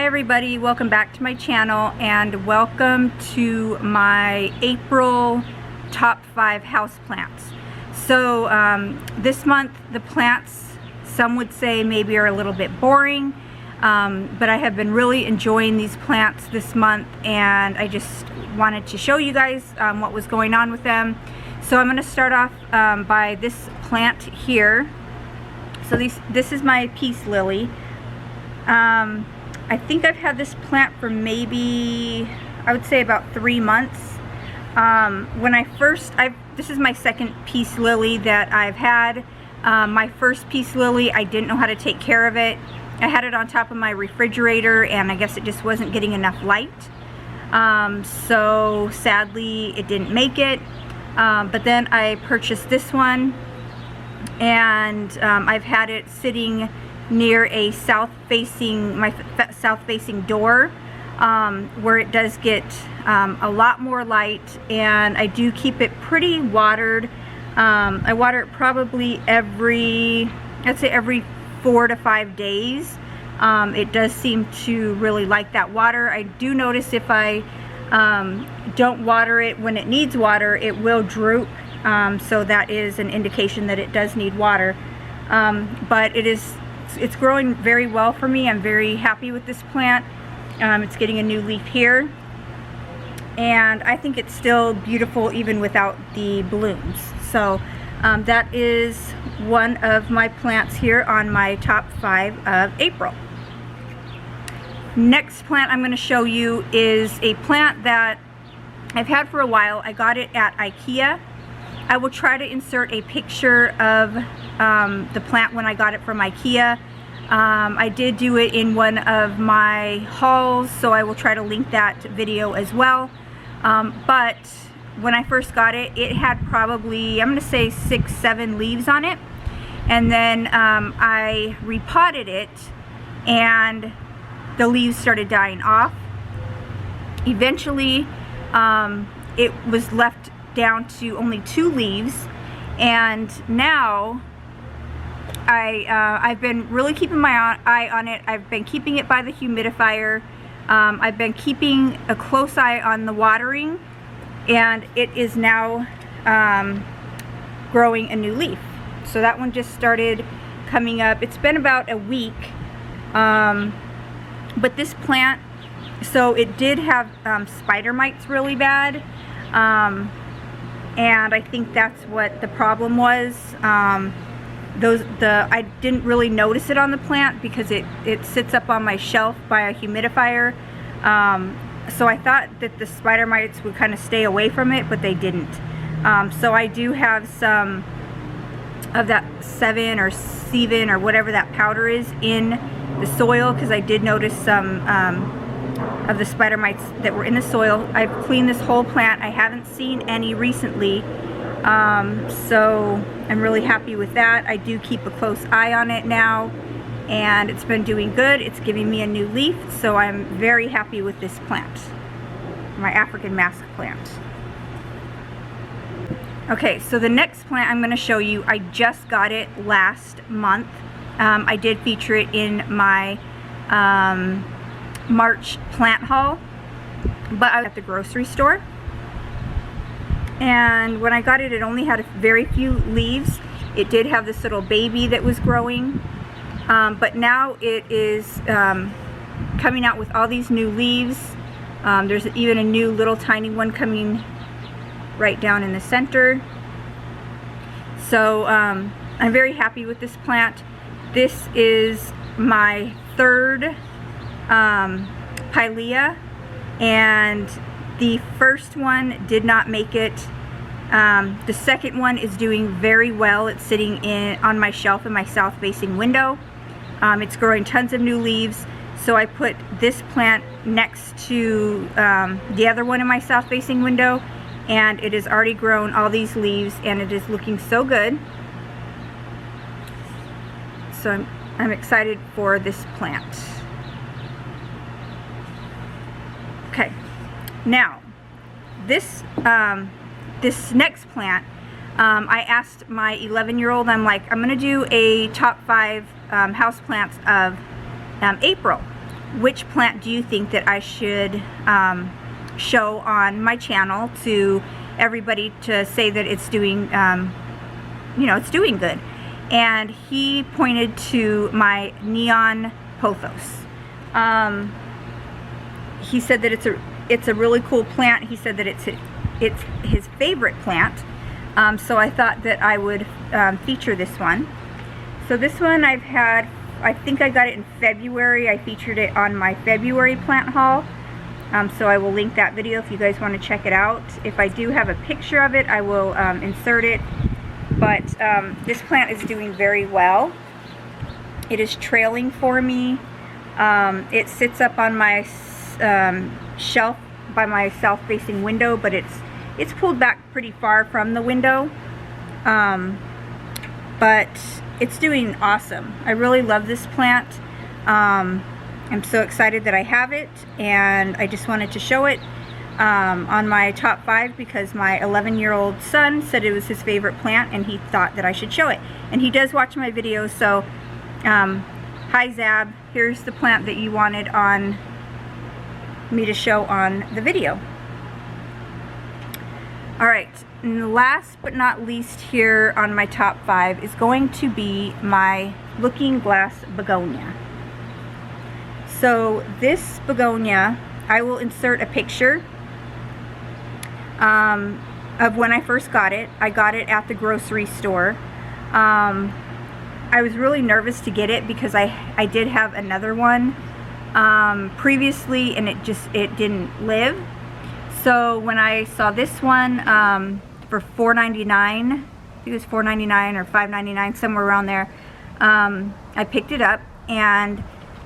Hi everybody, welcome back to my channel and welcome to my April top 5 houseplants. So this month the plants, some would say maybe are a little bit boring, but I have been really enjoying these plants this month and I just wanted to show you guys what was going on with them. So I'm going to start off by this plant here. So this is my peace lily. I think I've had this plant for maybe, I would say about 3 months. When I first, this is my second peace lily that I've had. My first peace lily, I didn't know how to take care of it. I had it on top of my refrigerator and I guess it just wasn't getting enough light. So sadly it didn't make it. But then I purchased this one and I've had it sitting near a south-facing door where it does get a lot more light, and I do keep it pretty watered. I water it probably I'd say every 4 to 5 days. It does seem to really like that water. I do notice if I don't water it when it needs water, it will droop, so that is an indication that it does need water. But it's growing very well for me. I'm very happy with this plant. It's getting a new leaf here, and I think it's still beautiful even without the blooms. So that is one of my plants here on my top 5 of April. Next plant I'm going to show you is a plant that I've had for a while. I got it at IKEA. I will try to insert a picture of the plant when I got it from IKEA. I did do it in one of my hauls, so I will try to link that video as well. But when I first got it, it had probably, I'm going to say 6-7 leaves on it. And then I repotted it and the leaves started dying off. Eventually it was left down to only 2 leaves, and now I've been really keeping my eye on it. I've been keeping it by the humidifier. I've been keeping a close eye on the watering, and it is now growing a new leaf. So that one just started coming up. It's been about a week, but this plant, so it did have spider mites really bad. And I think that's what the problem was. I didn't really notice it on the plant because it sits up on my shelf by a humidifier. So I thought that the spider mites would kind of stay away from it, but they didn't. So I do have some of that 7 or Sevin or whatever that powder is in the soil, because I did notice some of the spider mites that were in the soil. I've cleaned this whole plant. I haven't seen any recently, so I'm really happy with that. I do keep a close eye on it now, and it's been doing good. It's giving me a new leaf, so I'm very happy with this plant, my African mask plant. Okay, so the next plant I'm going to show you, I just got it last month. I did feature it in my March plant haul, but I was at the grocery store, and when I got it, it only had very few leaves. It did have this little baby that was growing, but now it is coming out with all these new leaves. There's even a new little tiny one coming right down in the center. So I'm very happy with this plant. This is my 3rd Pylea, and the first one did not make it. The second one is doing very well. It's sitting on my shelf in my south-facing window. It's growing tons of new leaves, so I put this plant next to the other one in my south-facing window, and it has already grown all these leaves, and it is looking so good. So I'm excited for this plant. Okay, now this next plant, I asked my 11-year-old, I'm like, I'm gonna do a top 5 houseplants of April. which plant do you think that I should show on my channel to everybody to say that it's doing, you know, it's doing good. And he pointed to my neon pothos. He said that it's a really cool plant. He said that it's his favorite plant. So I thought that I would feature this one. So this one I've had, I think I got it in February. I featured it on my February plant haul. So I will link that video if you guys want to check it out. If I do have a picture of it, I will insert it. But this plant is doing very well. It is trailing for me. It sits up on my shelf by my south-facing window, but it's pulled back pretty far from the window. But it's doing awesome. I really love this plant. I'm so excited that I have it, and I just wanted to show it on my top 5 because my 11-year-old son said it was his favorite plant and he thought that I should show it. And he does watch my videos, so hi Zab, here's the plant that you wanted on me to show on the video. Alright, and last but not least here on my top 5 is going to be my looking glass begonia. So this begonia, I will insert a picture of when I first got it. I got it at the grocery store. I was really nervous to get it because I did have another one previously, and it didn't live. So when I saw this one for $4.99, I think it was $4.99 or $5.99, somewhere around there, I picked it up and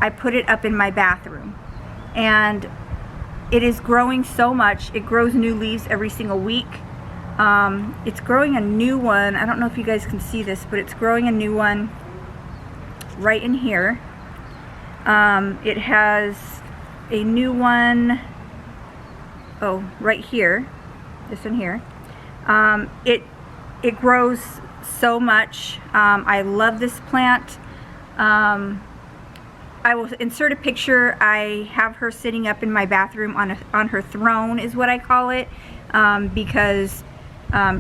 I put it up in my bathroom, and it is growing so much. It grows new leaves every single week. It's growing a new one. I don't know if you guys can see this, but it's growing a new one right in here. It has a new one, oh, right here, this one here. It grows so much. I love this plant. I will insert a picture. I have her sitting up in my bathroom on her throne, is what I call it, because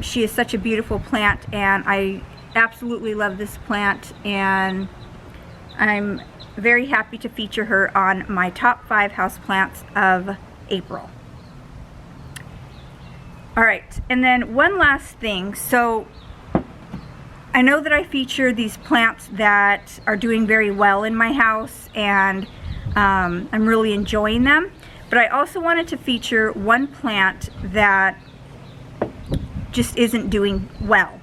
she is such a beautiful plant, and I absolutely love this plant, and I'm very happy to feature her on my top 5 houseplants of April. Alright, and then one last thing. So I know that I feature these plants that are doing very well in my house, and I'm really enjoying them, but I also wanted to feature one plant that just isn't doing well.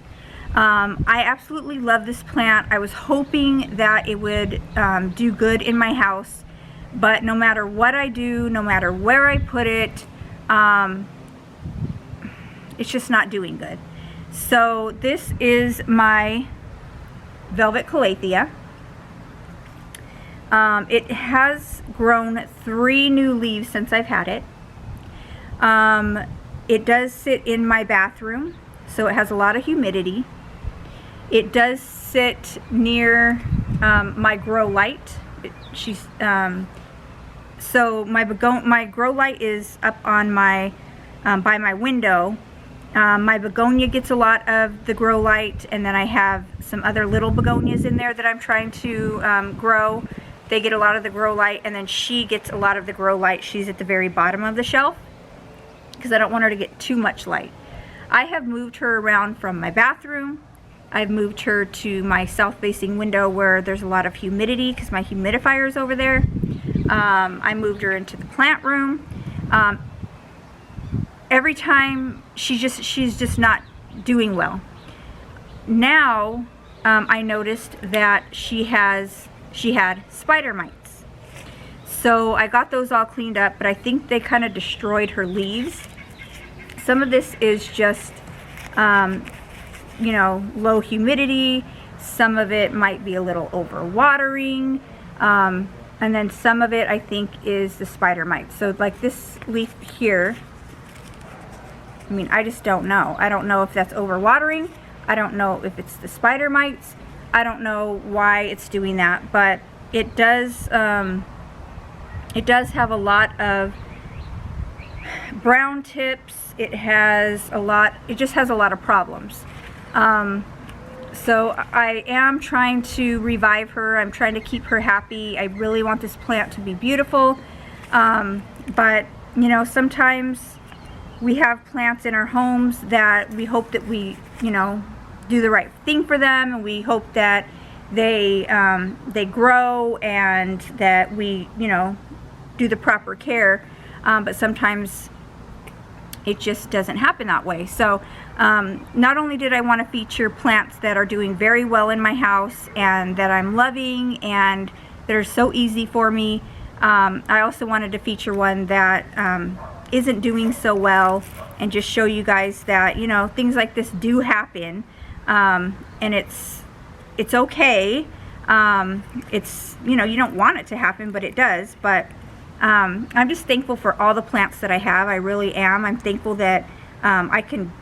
I absolutely love this plant. I was hoping that it would do good in my house, but no matter what I do, no matter where I put it, it's just not doing good. So this is my velvet calathea. It has grown 3 new leaves since I've had it. It does sit in my bathroom, so it has a lot of humidity. It does sit near my grow light. So my grow light is up on my by my window. My begonia gets a lot of the grow light, and then I have some other little begonias in there that I'm trying to grow. They get a lot of the grow light, and then she gets a lot of the grow light. She's at the very bottom of the shelf because I don't want her to get too much light. I have moved her around from my bathroom. I've moved her to my south-facing window where there's a lot of humidity because my humidifier is over there. I moved her into the plant room. Every time she's just not doing well. Now I noticed that she had spider mites. So I got those all cleaned up, but I think they kind of destroyed her leaves. Some of this is just you know, low humidity. Some of it might be a little overwatering, and then some of it I think is the spider mites. So like this leaf here, I mean, I just don't know. I don't know if that's overwatering. I don't know if it's the spider mites. I don't know why it's doing that, but it does It does have a lot of brown tips. It just has a lot of problems. So I am trying to revive her. I'm trying to keep her happy. I really want this plant to be beautiful. But you know, sometimes we have plants in our homes that we hope that we, you know, do the right thing for them, and we hope that they grow and that we, you know, do the proper care. But sometimes it just doesn't happen that way. So not only did I want to feature plants that are doing very well in my house and that I'm loving and that are so easy for me, I also wanted to feature one that isn't doing so well, and just show you guys that, you know, things like this do happen, and it's okay. It's, you know, you don't want it to happen, but it does. But I'm just thankful for all the plants that I have. I really am. I'm thankful that I can,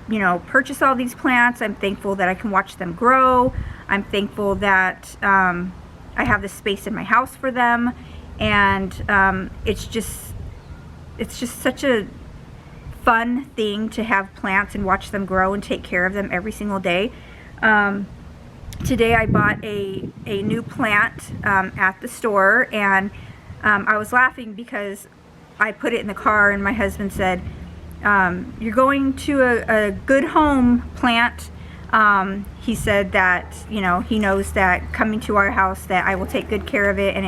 you know, purchase all these plants. I'm thankful that I can watch them grow. I'm thankful that I have the space in my house for them, and it's just such a fun thing to have plants and watch them grow and take care of them every single day. Today I bought a new plant at the store, and I was laughing because I put it in the car and my husband said, you're going to a good home plant. He said that, you know, he knows that coming to our house that I will take good care of it, and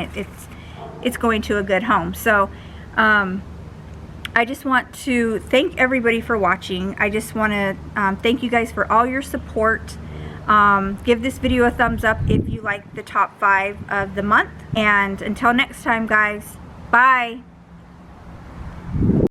it's going to a good home. So I just want to thank everybody for watching. I just want to thank you guys for all your support. Give this video a thumbs up if you like the top 5 of the month. And until next time, guys, bye.